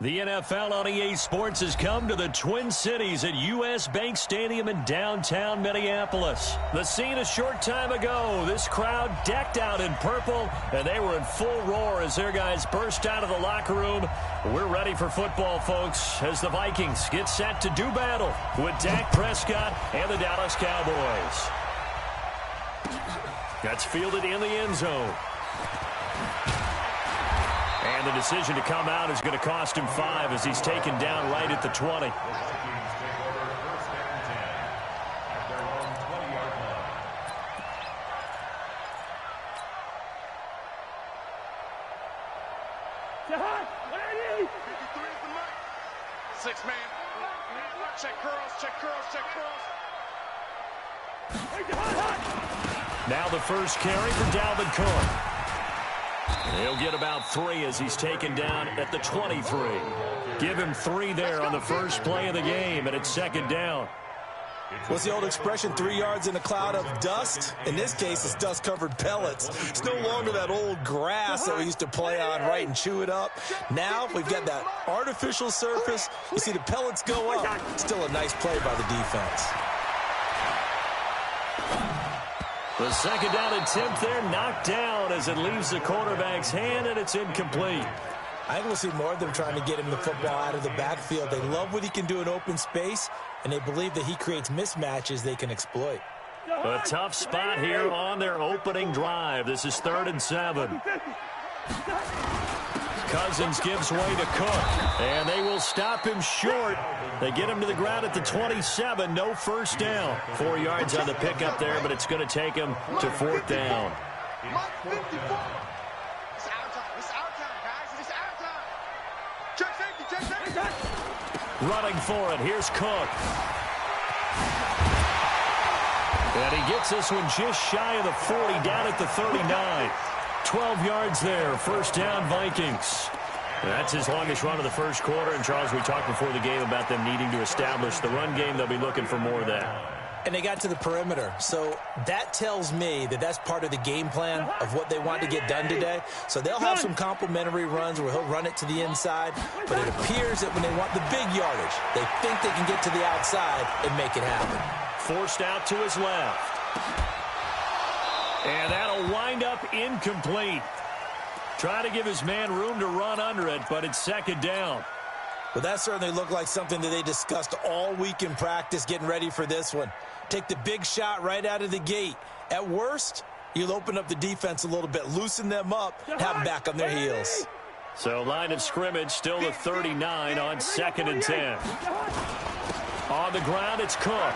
The NFL on EA Sports has come to the Twin Cities at U.S. Bank Stadium in downtown Minneapolis. The scene a short time ago, this crowd decked out in purple, and they were in full roar as their guys burst out of the locker room. We're ready for football, folks, as the Vikings get set to do battle with Dak Prescott and the Dallas Cowboys. That's fielded in the end zone. And the decision to come out is going to cost him 5 as he's taken down right at the 20. Six man. Check curls, check curls, check curls. Now the first carry for Dalvin Cook. He'll get about 3 as he's taken down at the 23. Give him 3 there on the first play of the game, and it's second down. What's the old expression, 3 yards in a cloud of dust? In this case, it's dust-covered pellets. It's no longer that old grass that we used to play on, right, and chew it up. Now we've got that artificial surface. You see the pellets go up. Still a nice play by the defense. The second down attempt there knocked down as it leaves the quarterback's hand, and it's incomplete. I think we'll see more of them trying to get him the football out of the backfield. They love what he can do in open space, and they believe that he creates mismatches they can exploit. A tough spot here on their opening drive. This is 3rd and 7. Cousins gives way to Cook, and they will stop him short. They get him to the ground at the 27. No first down. 4 yards on the pickup there, but it's going to take him to 4th down. Running for it. Here's Cook. And he gets this one just shy of the 40, down at the 39. 12 yards there. First down, Vikings. That's his longest run of the first quarter. And, Charles, we talked before the game about them needing to establish the run game. They'll be looking for more of that. And they got to the perimeter. So that tells me that that's part of the game plan of what they want to get done today. So they'll have some complementary runs where he'll run it to the inside. But it appears that when they want the big yardage, they think they can get to the outside and make it happen. Forced out to his left. And that'll wind up incomplete. Try to give his man room to run under it, but it's second down. Well, that certainly looked like something that they discussed all week in practice, getting ready for this one. Take the big shot right out of the gate. At worst, you'll open up the defense a little bit, loosen them up, have them back on their heels. So line of scrimmage still the 39 on 2nd and 10. On the ground, it's Cook.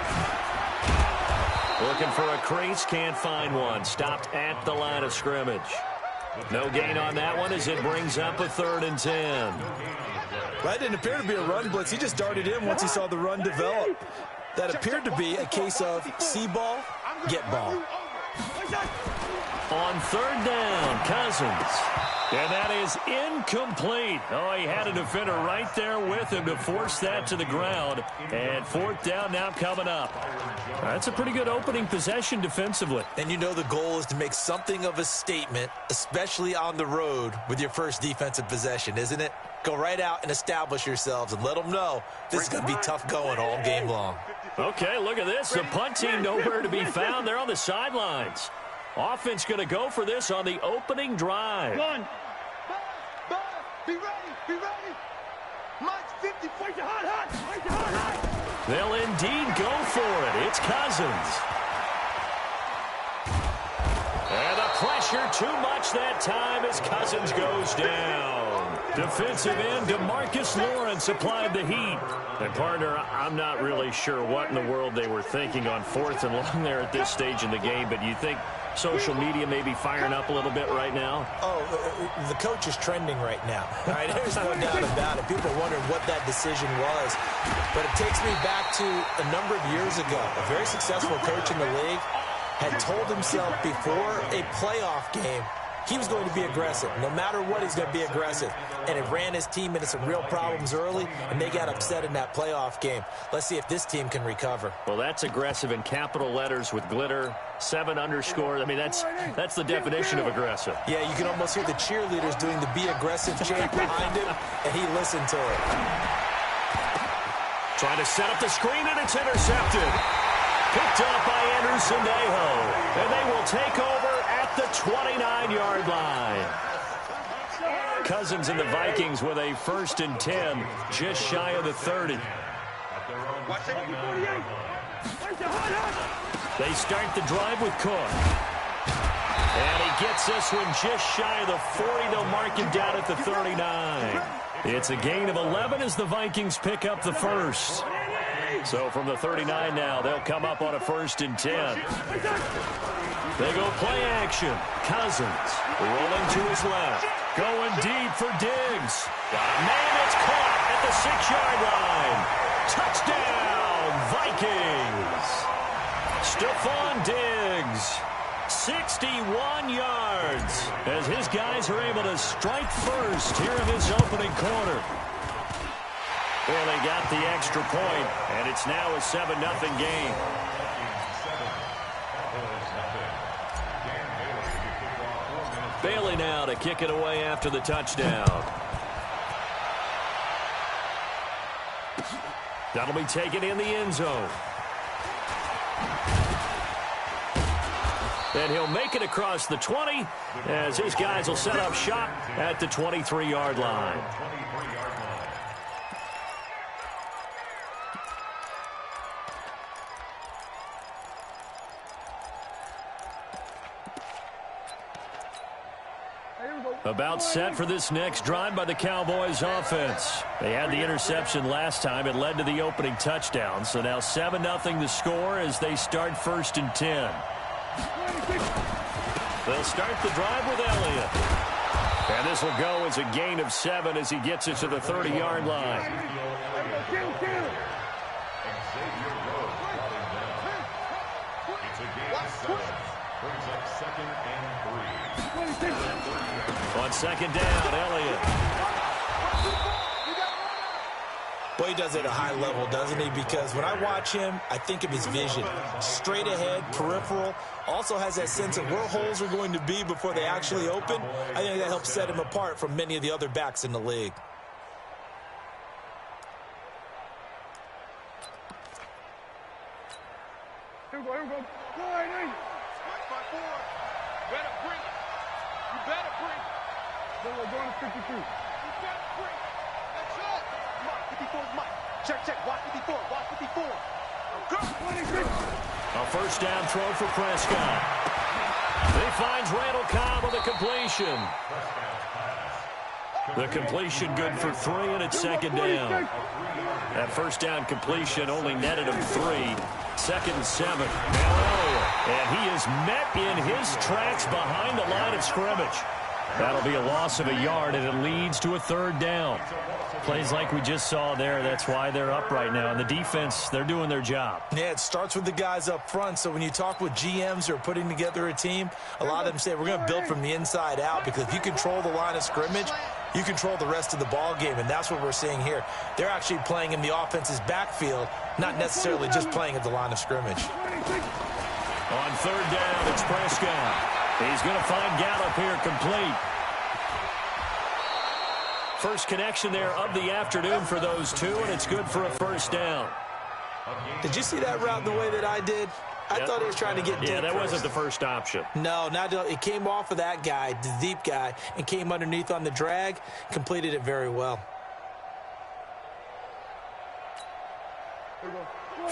Looking for a crease, can't find one. Stopped at the line of scrimmage. No gain on that one as it brings up a 3rd and 10. That didn't appear to be a run blitz. He just darted in once he saw the run develop. That appeared to be a case of see ball, get ball. On 3rd down, Cousins. And that is incomplete. Oh, he had a defender right there with him to force that to the ground. And 4th down now coming up. That's a pretty good opening possession defensively. And you know the goal is to make something of a statement, especially on the road with your first defensive possession, isn't it? Go right out and establish yourselves and let them know this is going to be tough going all game long. Okay, look at this. The punt team nowhere to be found. They're on the sidelines. Offense going to go for this on the opening drive. Run. Be ready. Be ready. Mike's 50. Fight the hot. Fight the hot. They'll indeed go for it. It's Cousins. And the pressure too much that time as Cousins goes down. Defensive end DeMarcus Lawrence applied the heat. And, partner, I'm not really sure what in the world they were thinking on 4th and long there at this stage in the game, but you think social media may be firing up a little bit right now? Oh, the coach is trending right now. All right, there's no doubt about it. People are wondering what that decision was. But it takes me back to a number of years ago. A very successful coach in the league had told himself before a playoff game, he was going to be aggressive. No matter what, he's going to be aggressive. And it ran his team into some real problems early, and they got upset in that playoff game. Let's see if this team can recover. Well, that's aggressive in capital letters with glitter, 7 underscores. I mean, that's the definition of aggressive. Yeah, you can almost hear the cheerleaders doing the be aggressive chant behind him, and he listened to it. Trying to set up the screen, and it's intercepted. Picked up by Anderson Aho, and they will take over at the 29-yard line. Cousins and the Vikings with a 1st and 10, just shy of the 30. They start the drive with Cook. And he gets this one just shy of the 40. They'll mark him down at the 39. It's a gain of 11 as the Vikings pick up the 1st. So from the 39 now, they'll come up on a 1st and 10. They go play action. Cousins rolling to his left. Going deep for Diggs. Got a man that's caught at the 6-yard line. Touchdown, Vikings. Stephon Diggs, 61 yards, as his guys are able to strike first here in this opening quarter. Well, they got the extra point, and it's now a 7-0 game. Bailey now to kick it away after the touchdown. That'll be taken in the end zone. And he'll make it across the 20 as his guys will set up shop at the 23-yard line. About set for this next drive by the Cowboys offense. They had the interception last time. It led to the opening touchdown. So now 7-0 the score as they start 1st and 10. They'll start the drive with Elliott. And this will go as a gain of 7 as he gets it to the 30-yard line. On 2nd down, Elliott. Boy, he does it at a high level, doesn't he? Because when I watch him, I think of his vision. Straight ahead, peripheral. Also has that sense of where holes are going to be before they actually open. I think that helps set him apart from many of the other backs in the league. Here we go, here we go. Go right in. Better bring it. You better bring it. Then we're going to 52. You better bring it. That's it. Mike, 54 is Mike. Check. Watch 54. Watch 54. Go. 26. A 1st down throw for Prescott. He finds Randall Cobb with a completion. The completion good for 3, and it's 2nd down. That 1st down completion only netted him 3. 2nd and 7. Now Elliott, and he is met in his tracks behind the line of scrimmage. That'll be a loss of a yard, and it leads to a 3rd down. Plays like we just saw there. That's why they're up right now. And the defense, they're doing their job. Yeah, it starts with the guys up front. So when you talk with GMs who are putting together a team, a lot of them say we're going to build from the inside out, because if you control the line of scrimmage, you control the rest of the ball game, and that's what we're seeing here. They're actually playing in the offense's backfield, not necessarily just playing at the line of scrimmage. On 3rd down, it's Prescott. He's going to find Gallup here complete. First connection there of the afternoon for those two, and it's good for a 1st down. Did you see that route the way that I did? I thought he was trying to get deep. Yeah, that first. wasn't the first option. No, it came off of that guy, the deep guy, and came underneath on the drag, completed it very well.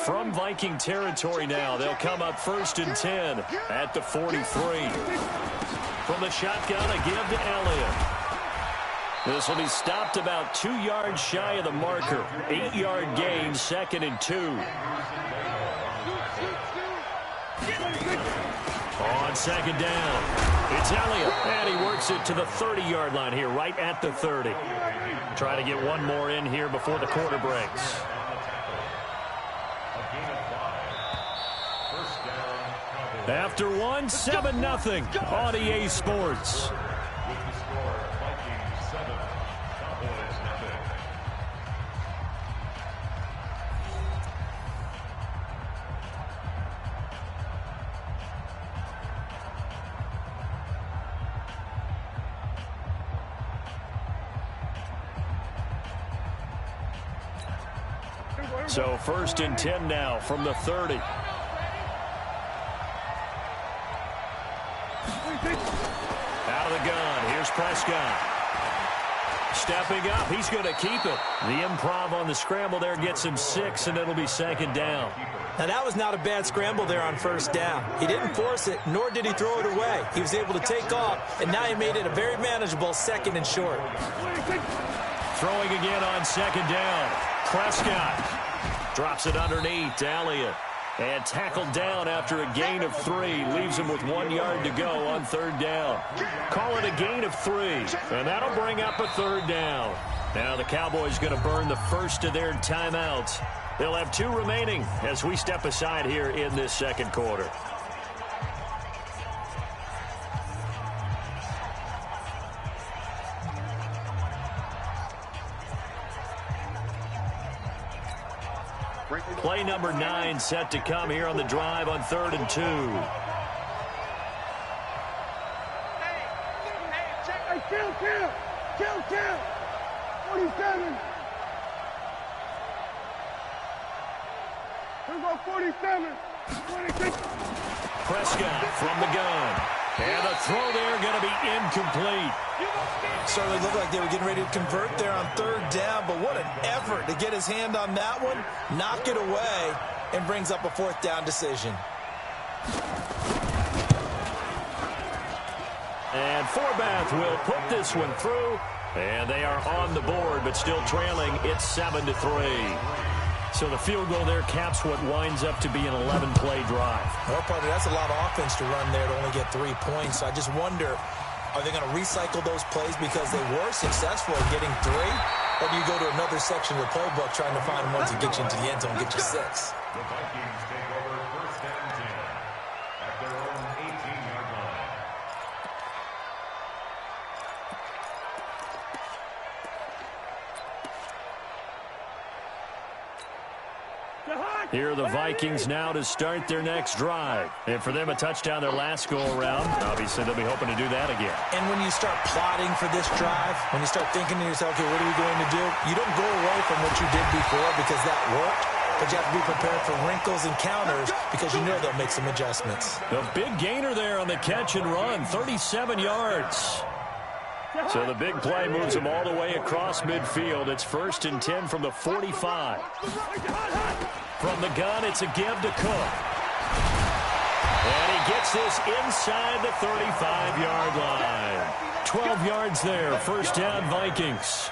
From Viking territory now, they'll come up 1st and 10 at the 43. From the shotgun, a give to Elliott. This will be stopped about 2 yards shy of the marker. 8-yard gain, 2nd and 2. On 2nd down, it's Elliott, and he works it to the 30-yard line here, right at the 30. Try to get one more in here before the quarter breaks. After one, 7-0 on EA Sports. So 1st and 10 now from the 30. Out of the gun. Here's Prescott. Stepping up. He's going to keep it. The improv on the scramble there gets him 6, and it'll be 2nd down. Now, that was not a bad scramble there on 1st down. He didn't force it, nor did he throw it away. He was able to take off, and now he made it a very manageable 2nd and short. Throwing again on 2nd down. Prescott drops it underneath to Elliott. And tackled down after a gain of 3. Leaves him with 1 yard to go on 3rd down. Call it a gain of 3. And that'll bring up a 3rd down. Now the Cowboys going to burn the first of their timeouts. They'll have 2 remaining as we step aside here in this 2nd quarter. Play number 9 set to come here on the drive on 3rd and 2. Hey, kill. 47. Here go 47. 26. Prescott from the gun. And the throw there going to be incomplete. Certainly looked like they were getting ready to convert there on 3rd down, but what an effort to get his hand on that one, knock it away, and brings up a 4th down decision. And Forbath will put this one through, and they are on the board, but still trailing. It's 7-3. So the field goal there caps what winds up to be an 11-play drive. Well, partner, that's a lot of offense to run there to only get 3 points. So I just wonder, are they going to recycle those plays because they were successful in getting 3? Or do you go to another section of the playbook trying to find one to get you into the end zone and get you 6? The Vikings take over 1st and 10 at their own 18-yard line. Here are the Vikings now to start their next drive. And for them, a touchdown their last go-around. Obviously, they'll be hoping to do that again. And when you start plotting for this drive, when you start thinking to yourself, okay, what are we going to do? You don't go away from what you did before because that worked. But you have to be prepared for wrinkles and counters because you know they'll make some adjustments. The big gainer there on the catch and run, 37 yards. So the big play moves them all the way across midfield. It's 1st and 10 from the 45. From the gun, it's a give to Cook. And he gets this inside the 35-yard line. 12 yards there, 1st down Vikings.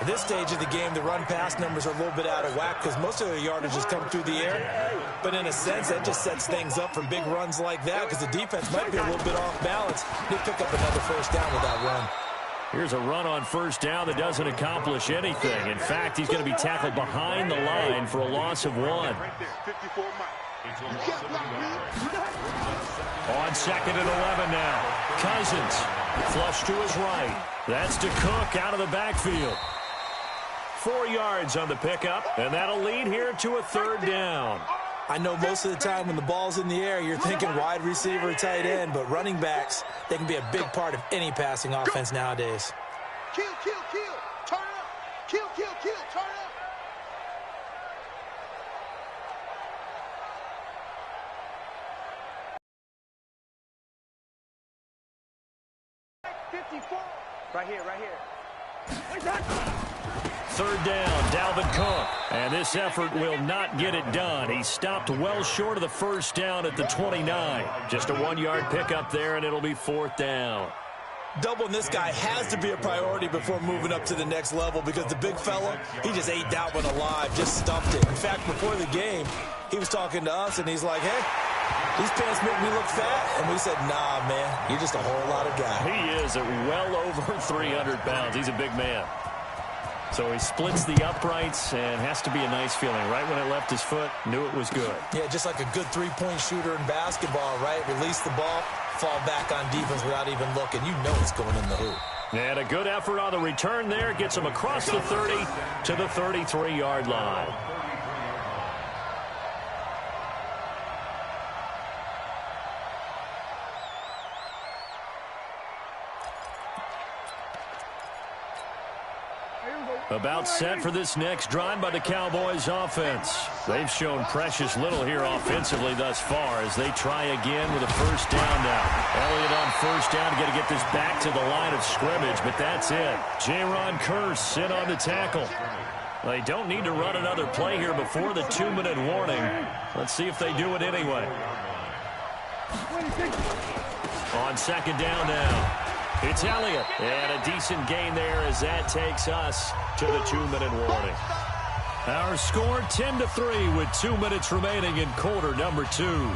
At this stage of the game, the run-pass numbers are a little bit out of whack because most of their yardage is coming through the air. But in a sense, that just sets things up for big runs like that because the defense might be a little bit off balance. They pick up another 1st down with that run. Here's a run on 1st down that doesn't accomplish anything. In fact, he's going to be tackled behind the line for a loss of 1. On 2nd and 11 now. Cousins, flush to his right. That's to Cook out of the backfield. 4 yards on the pickup, and that'll lead here to a 3rd down. I know most of the time when the ball's in the air, you're thinking wide receiver, tight end, but running backs, they can be a big part of any passing offense nowadays. Kill. Turn up. Kill. Turn up. 54. Right here. 3rd down, Dalvin Cook. And this effort will not get it done. He stopped well short of the 1st down at the 29. Just a 1-yard pickup there, and it'll be 4th down. Doubling this guy has to be a priority before moving up to the next level because the big fella, he just ate that one alive, just stuffed it. In fact, before the game, he was talking to us, and he's like, hey, these pants make me look fat. And we said, nah, man, you're just a whole lot of guy. He is at well over 300 pounds. He's a big man. So he splits the uprights and has to be a nice feeling. Right when it left his foot, knew it was good. Yeah, just like a good three-point shooter in basketball, right? Release the ball, fall back on defense without even looking. You know it's going in the hoop. And a good effort on the return there. Gets him across the 30 to the 33-yard line. About set for this next drive by the Cowboys offense. They've shown precious little here offensively thus far as they try again with a first down now. Elliott on first down, got to get this back to the line of scrimmage, but that's it. Jaron Kearse in on the tackle. They don't need to run another play here before the 2-minute warning. Let's see if they do it anyway. On second down now. It's Elliott, and a decent gain there as that takes us to the 2-minute warning. Our score 10-3 with 2 minutes remaining in quarter number 2.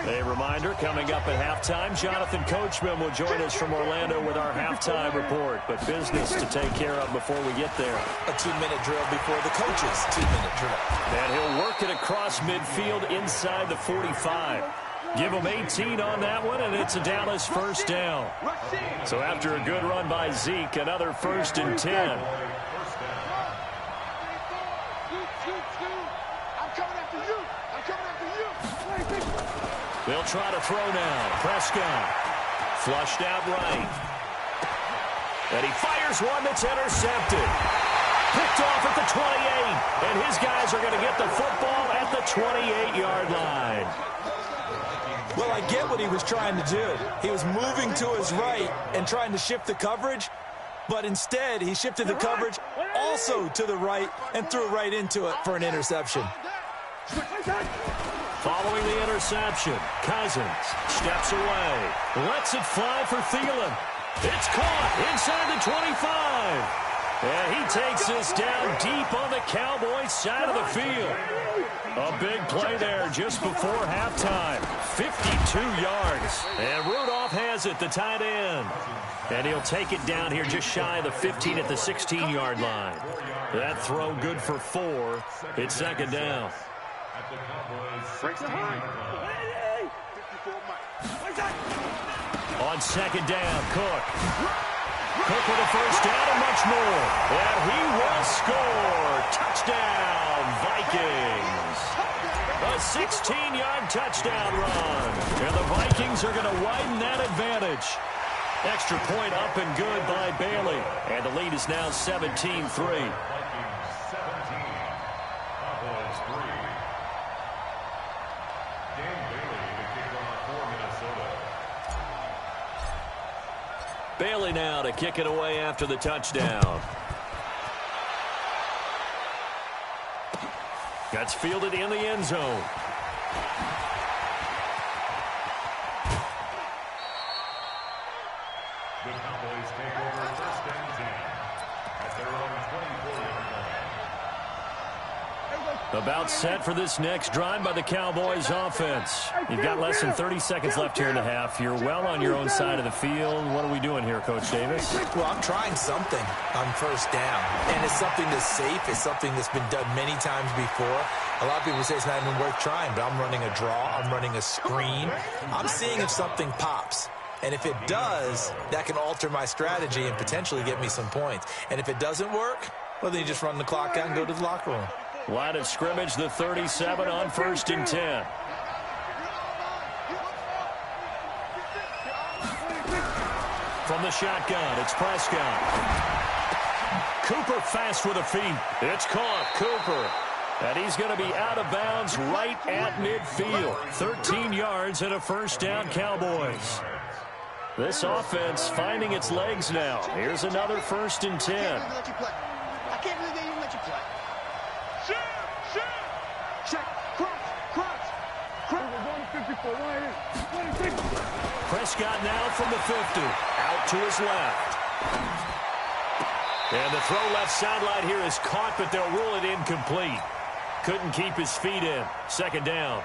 A reminder, coming up at halftime, Jonathan Coachman will join us from Orlando with our halftime report. But business to take care of before we get there. A 2-minute drill before the coach's 2-minute drill. And he'll work it across midfield inside the 45. Give him 18 on that one, and it's a Dallas first down. So after a good run by Zeke, another 1st and 10. They'll try to throw now. Prescott flushed out right. And he fires one that's intercepted. Picked off at the 28. And his guys are going to get the football at the 28-yard line. Well, I get what he was trying to do. He was moving to his right and trying to shift the coverage. But instead, he shifted the coverage also to the right and threw right into it for an interception. Following the interception, Cousins steps away, lets it fly for Thielen. It's caught inside the 25. And he takes this down deep on the Cowboys side of the field. A big play there just before halftime. 52 yards. And Rudolph has it, the tight end. And he'll take it down here just shy of the 15 at the 16-yard line. That throw good for 4. It's second down. On second down, Cook. Cook with a first down and much more. And he will score. Touchdown, Vikings. A 16-yard touchdown run. And the Vikings are going to widen that advantage. Extra point up and good by Bailey. And the lead is now 17-3. Bailey now to kick it away after the touchdown. That's fielded in the end zone. The Cowboys take over 1st and 10 at their own 24-yard line. About set for this next drive by the Cowboys offense. You've got less than 30 seconds left here in the half. You're well on your own side of the field. What are we doing here, Coach Davis? Well, I'm trying something on first down. And it's something that's safe. It's something that's been done many times before. A lot of people say it's not even worth trying, but I'm running a draw. I'm running a screen. I'm seeing if something pops. And if it does, that can alter my strategy and potentially get me some points. And if it doesn't work, well, then you just run the clock out and go to the locker room. Line of scrimmage, the 37 on 1st and 10. From the shotgun, it's Prescott. Cooper fast with the feet. It's caught. Cooper. And he's going to be out of bounds right at midfield. 13 yards and a first down, Cowboys. This offense finding its legs now. Here's another 1st and 10. I can't believe they even let you play. Check. Cross. We're going to 54. Right here. Prescott now from the 50. Out to his left. And the throw left sideline here is caught, but they'll rule it incomplete. Couldn't keep his feet in. Second down.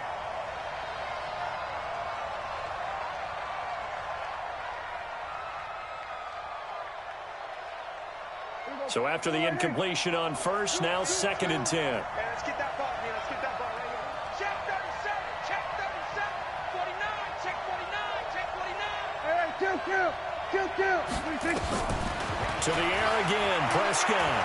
So after the incompletion on first, now 2nd and 10. Hey, let's get that ball, man. Let's get that ball right here. Check 37. Check 37. 49. Check 49. Check 49. Hey, kill. What do you think? To the air again, Prescott.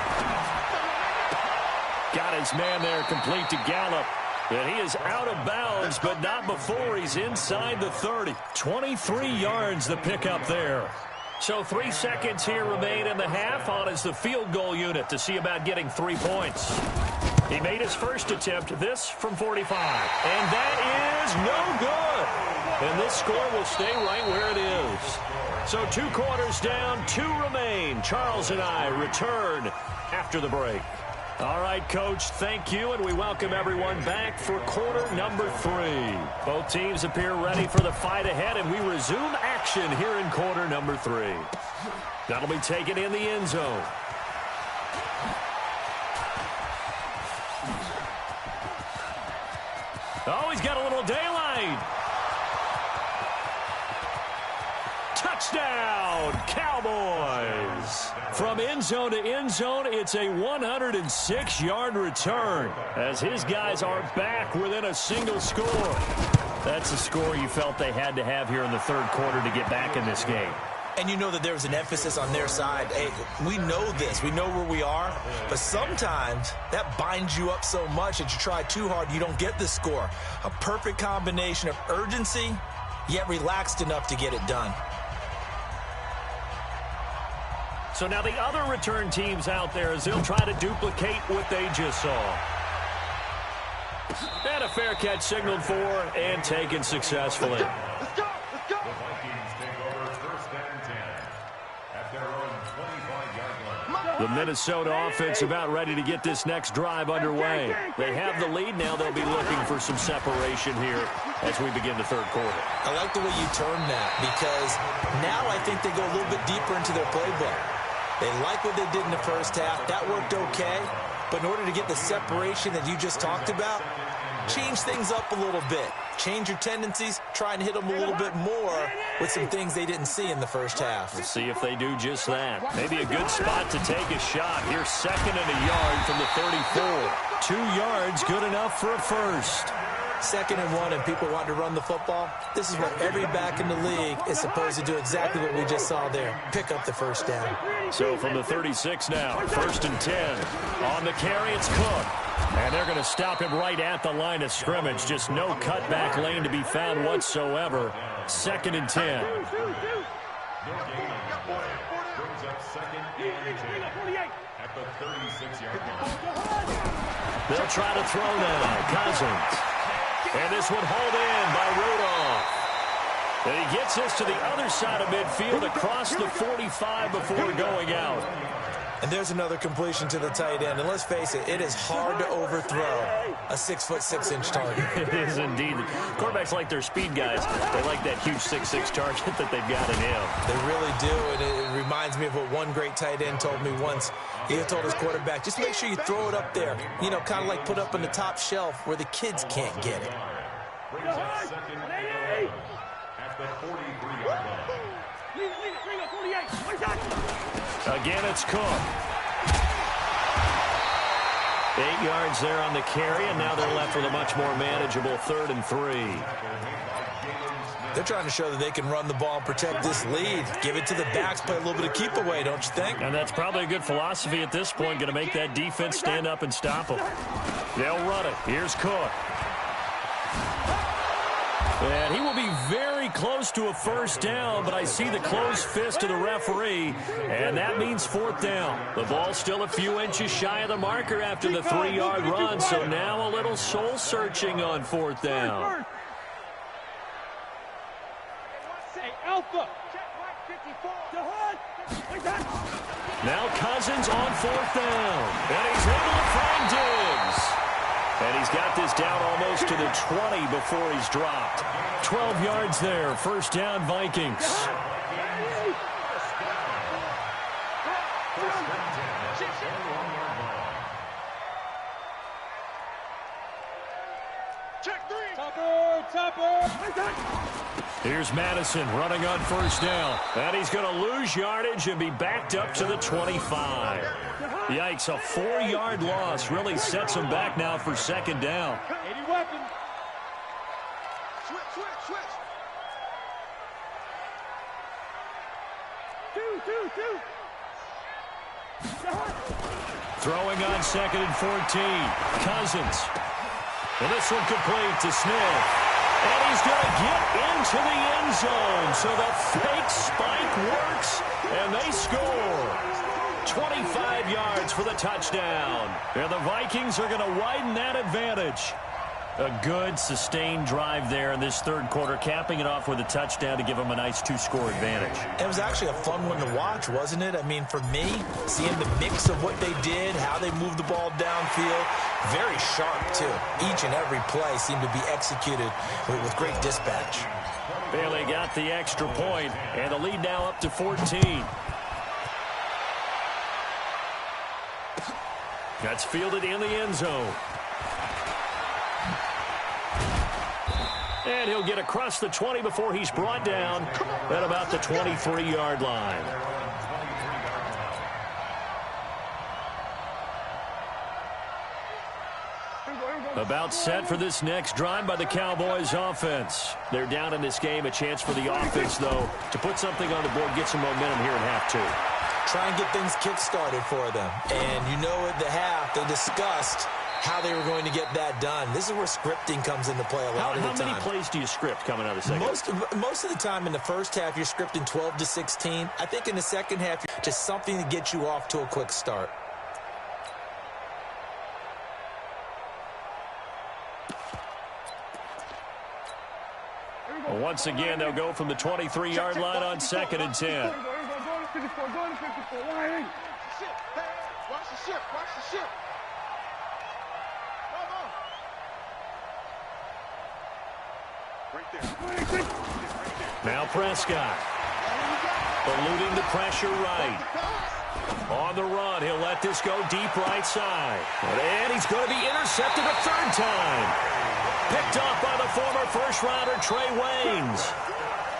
Got his man there, complete to Gallup. And he is out of bounds, but not before he's inside the 30. 23 yards the pickup there. So 3 seconds here remain in the half. On is the field goal unit to see about getting 3 points. He made his first attempt, this from 45. And that is no good. And this score will stay right where it is. So 2 quarters down, 2 remain. Charles and I return after the break. All right, Coach, thank you, and we welcome everyone back for quarter number 3. Both teams appear ready for the fight ahead, and we resume action here in quarter number 3. That'll be taken in the end zone. Oh, he's got a little daylight. Touchdown, Cowboys. From end zone to end zone, it's a 106-yard return as his guys are back within a single score. That's a score you felt they had to have here in the third quarter to get back in this game. And you know that there was an emphasis on their side. Hey, we know this. We know where we are. But sometimes that binds you up so much that you try too hard, you don't get the score. A perfect combination of urgency, yet relaxed enough to get it done. So now the other return teams out there as they'll try to duplicate what they just saw. And a fair catch signaled for and taken successfully. Let's go. The Vikings take over 1st and 10 at their own 25-yard line. The Minnesota offense about ready to get this next drive underway. They have the lead. Now they'll be looking for some separation here as we begin the third quarter. I like the way you turn that because now I think they go a little bit deeper into their playbook. They like what they did in the first half. That worked okay. But in order to get the separation that you just talked about, change things up a little bit. Change your tendencies. Try and hit them a little bit more with some things they didn't see in the first half. We'll see if they do just that. Maybe a good spot to take a shot. Here's 2nd and a yard from the 34. 2 yards, good enough for a first. 2nd and 1 and people want to run the football. This is what every back in the league is supposed to do, exactly what we just saw there. Pick up the first down. So from the 36 now, 1st and 10. On the carry, it's Cook. And they're going to stop him right at the line of scrimmage. Just no cutback lane to be found whatsoever. 2nd and 10. No gain on the play. Brings up 2nd and 10 at the 36-yard line. They'll try to throw now. Cousins. And this one hauled in by Rudolph. And he gets this to the other side of midfield across the 45 before going out. And there's another completion to the tight end. And let's face it, it is hard to overthrow a 6'6" target. It is indeed. Quarterbacks like their speed guys. They like that huge 6'6" target that they've got in him. They really do. And it reminds me of what one great tight end told me once. He told his quarterback, just make sure you throw it up there. You know, kind of like put up on the top shelf where the kids can't get it. Brings up 2nd and 11 at the 43-yard line. Again, it's Cook. 8 yards there on the carry, and now they're left with a much more manageable 3rd and 3. They're trying to show that they can run the ball and protect this lead. Give it to the backs, play a little bit of keep away, don't you think? And that's probably a good philosophy at this point, going to make that defense stand up and stop them. They'll run it. Here's Cook. And he will be very close to a first down, but I see the closed fist of the referee, and that means 4th down. The ball's still a few inches shy of the marker after the 3-yard run, so now a little soul-searching on 4th down. Alpha. Now Cousins on 4th down, and he's able to find Diggs. And he's got this down almost to the 20 before he's dropped. 12 yards there, 1st down Vikings. 1st and 10. Here's Madison running on first down. And he's going to lose yardage and be backed up to the 25. Yikes, a 4-yard loss really sets him back now for second down. 80 weapon. Switch. Two. Throwing on second and 14. Cousins. And this one complete to Smith. And he's going to get into the end zone. So the fake spike works, and they score. 25 yards for the touchdown. And the Vikings are going to widen that advantage. A good, sustained drive there in this third quarter, capping it off with a touchdown to give them a nice 2-score advantage. It was actually a fun one to watch, wasn't it? I mean, for me, seeing the mix of what they did, how they moved the ball downfield, very sharp, too. Each and every play seemed to be executed with great dispatch. Bailey got the extra point, and the lead now up to 14. That's fielded in the end zone. And he'll get across the 20 before he's brought down at about the 23-yard line. About set for this next drive by the Cowboys offense. They're down in this game. A chance for the offense, though, to put something on the board, get some momentum here at half 2. Try and get things kick-started for them. And you know at the half, they discussed how they were going to get that done. This is where scripting comes into play a lot of the time. How many plays do you script coming out of the second? Most of the time in the first half, you're scripting 12 to 16. I think in the second half, just something to get you off to a quick start. Well, once again, they'll go from the 23-yard line on second and 10. Watch the ship. Right there. Now Prescott. Eluding the pressure right. On the run, he'll let this go deep right side. And he's going to be intercepted a third time. Picked off by the former first-rounder Trey Waynes.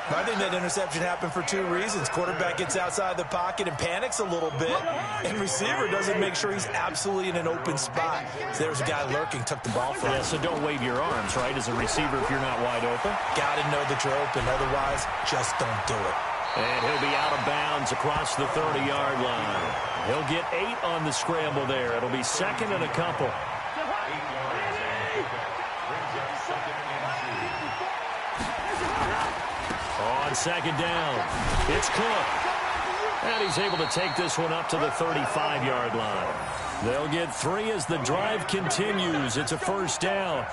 I think that interception happened for 2 reasons. Quarterback gets outside the pocket and panics a little bit, and receiver doesn't make sure he's absolutely in an open spot. So there's a guy lurking, took the ball from him. Yeah, so don't wave your arms, right, as a receiver if you're not wide open. Got to know that you're open. Otherwise, just don't do it. And he'll be out of bounds across the 30-yard line. He'll get 8 on the scramble there. It'll be second and a couple. On second down, it's Cook. And he's able to take this one up to the 35-yard line. They'll get 3 as the drive continues. It's a first down.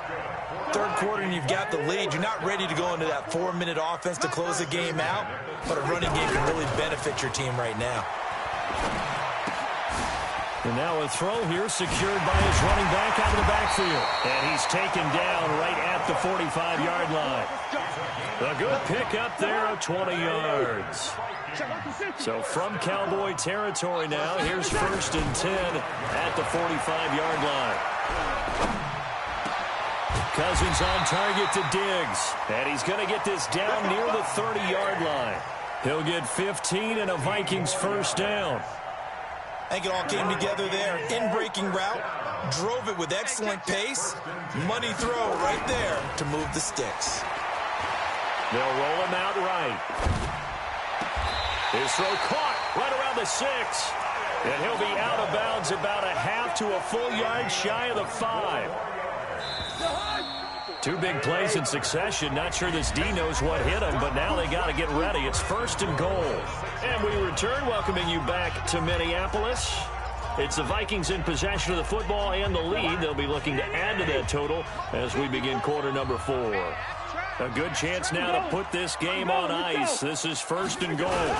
Third quarter and you've got the lead. You're not ready to go into that 4-minute offense to close the game out, but a running game can really benefit your team right now. And now a throw here secured by his running back out of the backfield. And he's taken down right at the 45-yard line. A good pickup there of 20 yards. So from Cowboy territory now, here's first and 10 at the 45-yard line. Cousins on target to Diggs. And he's going to get this down near the 30-yard line. He'll get 15 and a Vikings first down. I think it all came together there. In-breaking route, drove it with excellent pace. Money throw right there to move the sticks. They'll roll him out right. His throw caught right around the 6. And he'll be out of bounds about a half to a full yard shy of the 5. 2 big plays in succession. Not sure this D knows what hit him, but now they got to get ready. It's first and goal. And we return, welcoming you back to Minneapolis. It's the Vikings in possession of the football and the lead. They'll be looking to add to that total as we begin quarter number 4. A good chance now to put this game on ice. This is first and goal.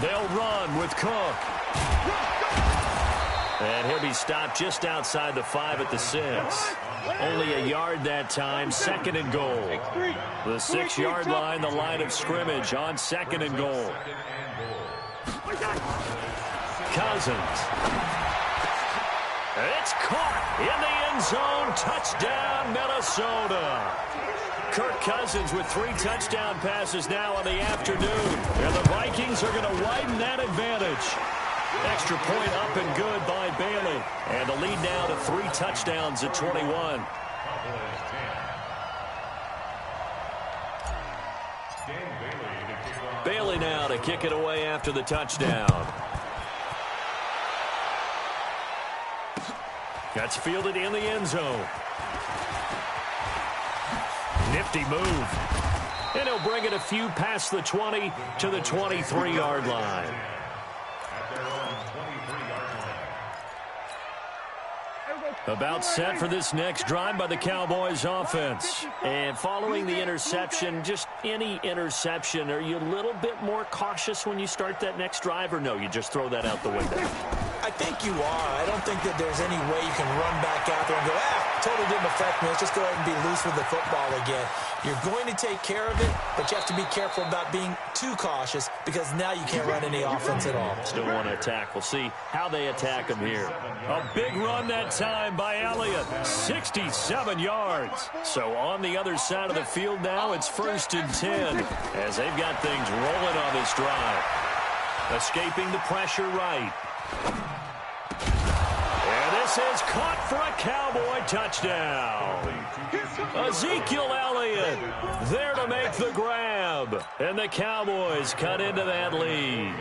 They'll run with Cook. And he'll be stopped just outside the 5 at the 6. Only a yard that time, second and goal. The 6-yard line, the line of scrimmage on second and goal. Cousins. It's caught in the end zone. Touchdown, Minnesota. Kirk Cousins with 3 touchdown passes now on the afternoon. And the Vikings are going to widen that advantage. Extra point up and good by Bailey. And the lead now to 3 touchdowns at 21. Bailey now to kick it away after the touchdown. That's fielded in the end zone. Nifty move. And he'll bring it a few past the 20 to the 23-yard line. About set for this next drive by the Cowboys offense. And following the interception, just any interception, are you a little bit more cautious when you start that next drive, or no, you just throw that out the window? I think you are. I don't think that there's any way you can run back out there and go, totally didn't affect me. Let's just go ahead and be loose with the football again. You're going to take care of it, but you have to be careful about being too cautious because now you can't run any offense at all. Still want to attack. We'll see how they attack him here. A big run that time by Elliott. 67 yards. So on the other side of the field now, it's 1st and 10 as they've got things rolling on this drive. Escaping the pressure right. And this is caught for a Cowboy touchdown. Ezekiel Elliott there to make the grab. And the Cowboys cut into that lead.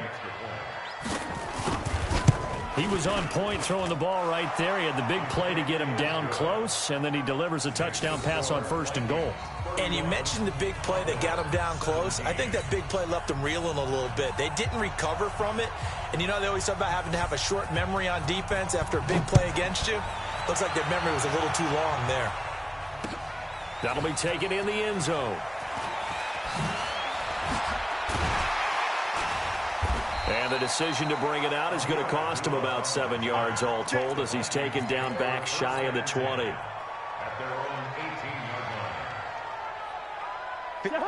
He was on point throwing the ball right there. He had the big play to get him down close, and then he delivers a touchdown pass on 1st and goal. And you mentioned the big play that got him down close. I think that big play left them reeling a little bit. They didn't recover from it. And you know they always talk about having to have a short memory on defense after a big play against you. Looks like their memory was a little too long there. That'll be taken in the end zone. And the decision to bring it out is going to cost him about 7 yards all told as he's taken down back shy of the 20.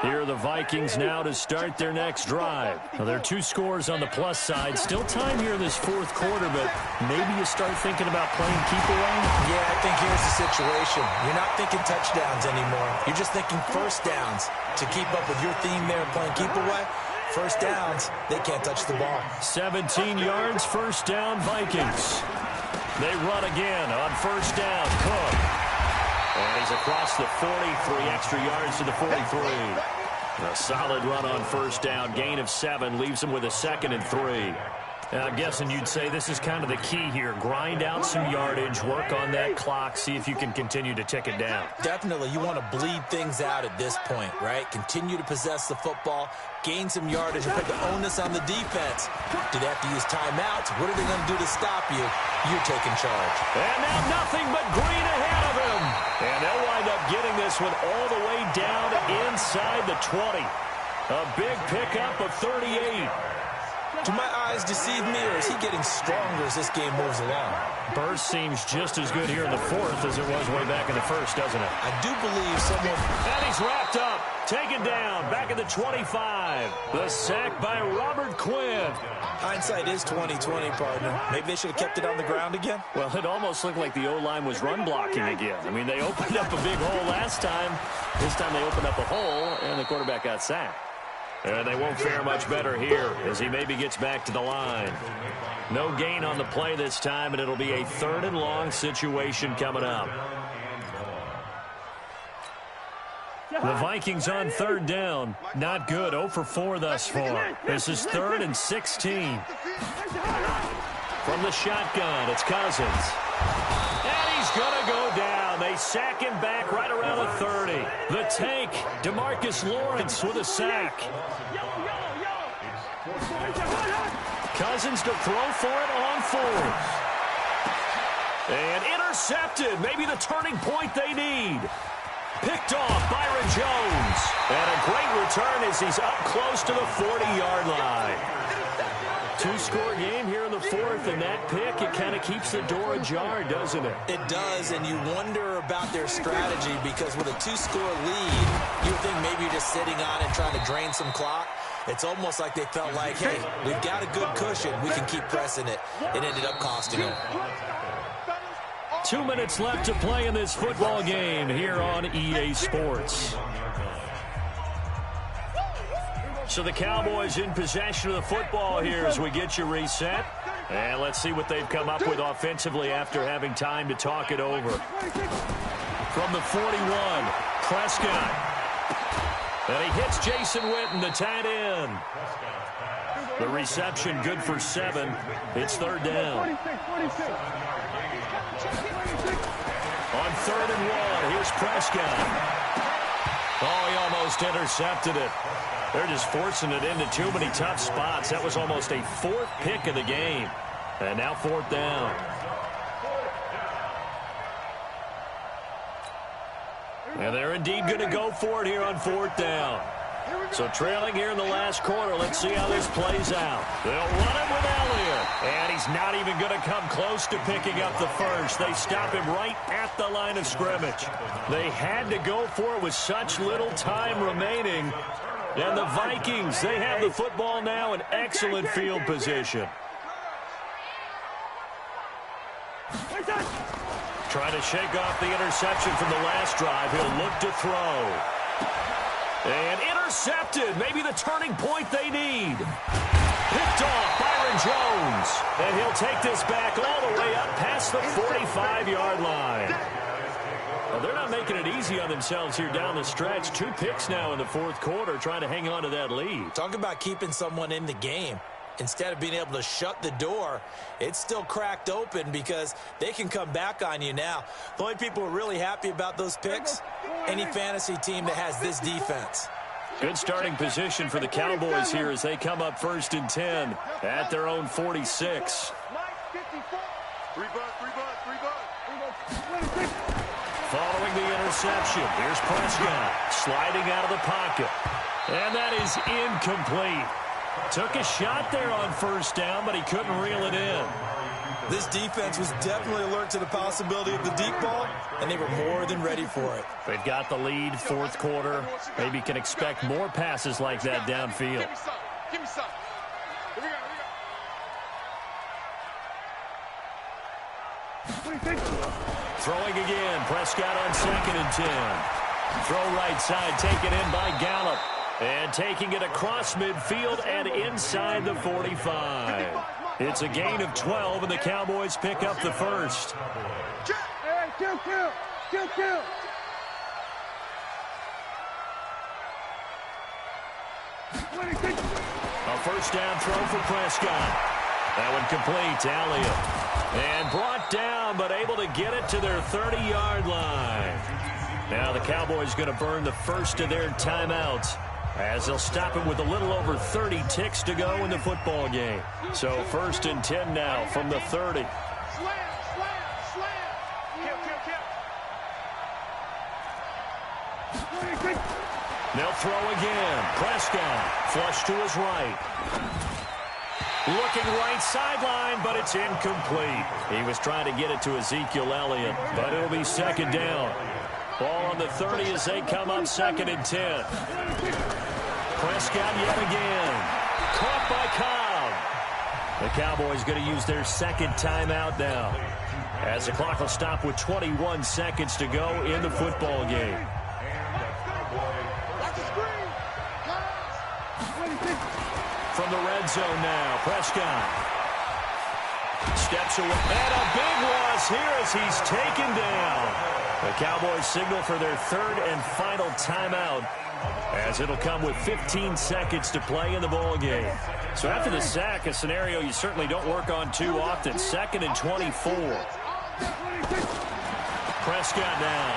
Here are the Vikings now to start their next drive. Now, there are 2 scores on the plus side. Still time here in this 4th quarter, but maybe you start thinking about playing keep away? Yeah, I think here's the situation. You're not thinking touchdowns anymore. You're just thinking first downs to keep up with your theme there playing keep away. First downs, they can't touch the ball. 17 yards, 1st down, Vikings. They run again on 1st down. Cook. And he's across the 40, 3 extra yards to the 43. A solid run on 1st down, gain of 7, leaves him with a 2nd and 3. I'm guessing you'd say this is kind of the key here. Grind out some yardage, work on that clock, see if you can continue to tick it down. Definitely. You want to bleed things out at this point, right? Continue to possess the football, gain some yardage, and put the onus on the defense. Do they have to use timeouts? What are they going to do to stop you? You're taking charge. And now nothing but green ahead of him. And they'll wind up getting this one all the way down inside the 20. A big pickup of 38. Do my eyes deceive me, or is he getting stronger as this game moves along? Burst seems just as good here in the 4th as it was way back in the 1st, doesn't it? I do believe someone... And he's wrapped up, taken down, back at the 25. The sack by Robert Quinn. Hindsight is 20/20, partner. Maybe they should have kept it on the ground again? Well, it almost looked like the O-line was run blocking again. I mean, they opened up a big hole last time. This time they opened up a hole, and the quarterback got sacked. And they won't fare much better here as he maybe gets back to the line. No gain on the play this time, and it'll be a 3rd and long situation coming up. The Vikings on 3rd down. Not good. 0 for 4 thus far. This is 3rd and 16. From the shotgun, it's Cousins. And he's going to go down. They sack him back right around the 30. The tank, DeMarcus Lawrence with a sack. Cousins to throw for it on 4th. And intercepted. Maybe the turning point they need. Picked off Byron Jones. And a great return as he's up close to the 40-yard line. 2-score game here in the 4th, and that pick, it kind of keeps the door ajar, doesn't it? It does, and you wonder about their strategy because with a 2-score lead, you would think maybe you're just sitting on it trying to drain some clock. It's almost like they felt like, hey, we've got a good cushion. We can keep pressing it. It ended up costing them. 2 minutes left to play in this football game here on EA Sports. So the Cowboys in possession of the football here as we get you reset. And let's see what they've come up with offensively after having time to talk it over. From the 41, Prescott. And he hits Jason Witten, the tight end. The reception good for 7. It's third down. On 3rd and 1, here's Prescott. Oh, he almost intercepted it. They're just forcing it into too many tough spots. That was almost a 4th pick of the game. And now 4th down. And they're indeed going to go for it here on 4th down. So trailing here in the last quarter. Let's see how this plays out. They'll run it with Elliott. And he's not even going to come close to picking up the first. They stop him right at the line of scrimmage. They had to go for it with such little time remaining. And the Vikings, they have the football now in excellent field position. Trying to shake off the interception from the last drive. He'll look to throw. And intercepted. Maybe the turning point they need. Picked off Byron Jones. And he'll take this back all the way up past the 45-yard line. Well, they're not making it easy on themselves here down the stretch. 2 picks now in the 4th quarter trying to hang on to that lead. Talk about keeping someone in the game. Instead of being able to shut the door, it's still cracked open because they can come back on you now. The only people who are really happy about those picks, any fantasy team that has this defense. Good starting position for the Cowboys here as they come up 1st and 10 at their own 46. Following the interception, here's Prescott sliding out of the pocket. And that is incomplete. Took a shot there on 1st down, but he couldn't reel it in. This defense was definitely alert to the possibility of the deep ball, and they were more than ready for it. They've got the lead, 4th quarter. Maybe can expect more passes like that downfield. Give me some. Throwing again, Prescott on 2nd and 10. Throw right side, taken in by Gallup. And taking it across midfield and inside the 45. It's a gain of 12, and the Cowboys pick up the first. Kill. A 1st down throw for Prescott. That one complete to Elliott. And brought down, but able to get it to their 30-yard line. Now the Cowboys going to burn the first of their timeouts, as they'll stop it with a little over 30 ticks to go in the football game. So 1st and 10 now from the 30. Slam. Kill. They'll throw again. Prescott flush to his right. Looking right sideline, but it's incomplete. He was trying to get it to Ezekiel Elliott, but it'll be 2nd down. Ball on the 30 as they come up 2nd and 10. Prescott yet again. Caught by Cobb. The Cowboys going to use their 2nd timeout now, as the clock will stop with 21 seconds to go in the football game. From the red zone now, Prescott steps away. And a big loss here as he's taken down. The Cowboys signal for their 3rd and final timeout, as it'll come with 15 seconds to play in the ball game. So after the sack, a scenario you certainly don't work on too often. 2nd and 24. Prescott now.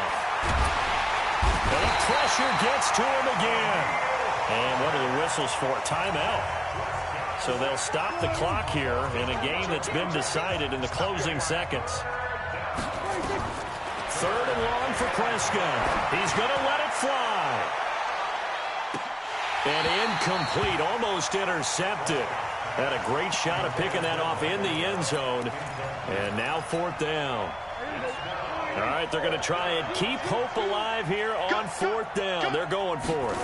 And the pressure gets to him again. And what are the whistles for? Timeout. So they'll stop the clock here in a game that's been decided in the closing seconds. 3rd and long for Prescott. He's going to let it fly. And incomplete, almost intercepted. Had a great shot of picking that off in the end zone. And now 4th down. All right, they're going to try and keep hope alive here on 4th down. They're going for it.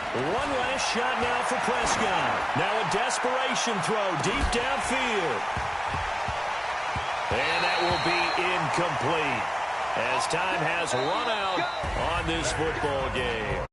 One last shot now for Prescott. Now a desperation throw deep downfield. And that will be incomplete. As time has run out on this football game.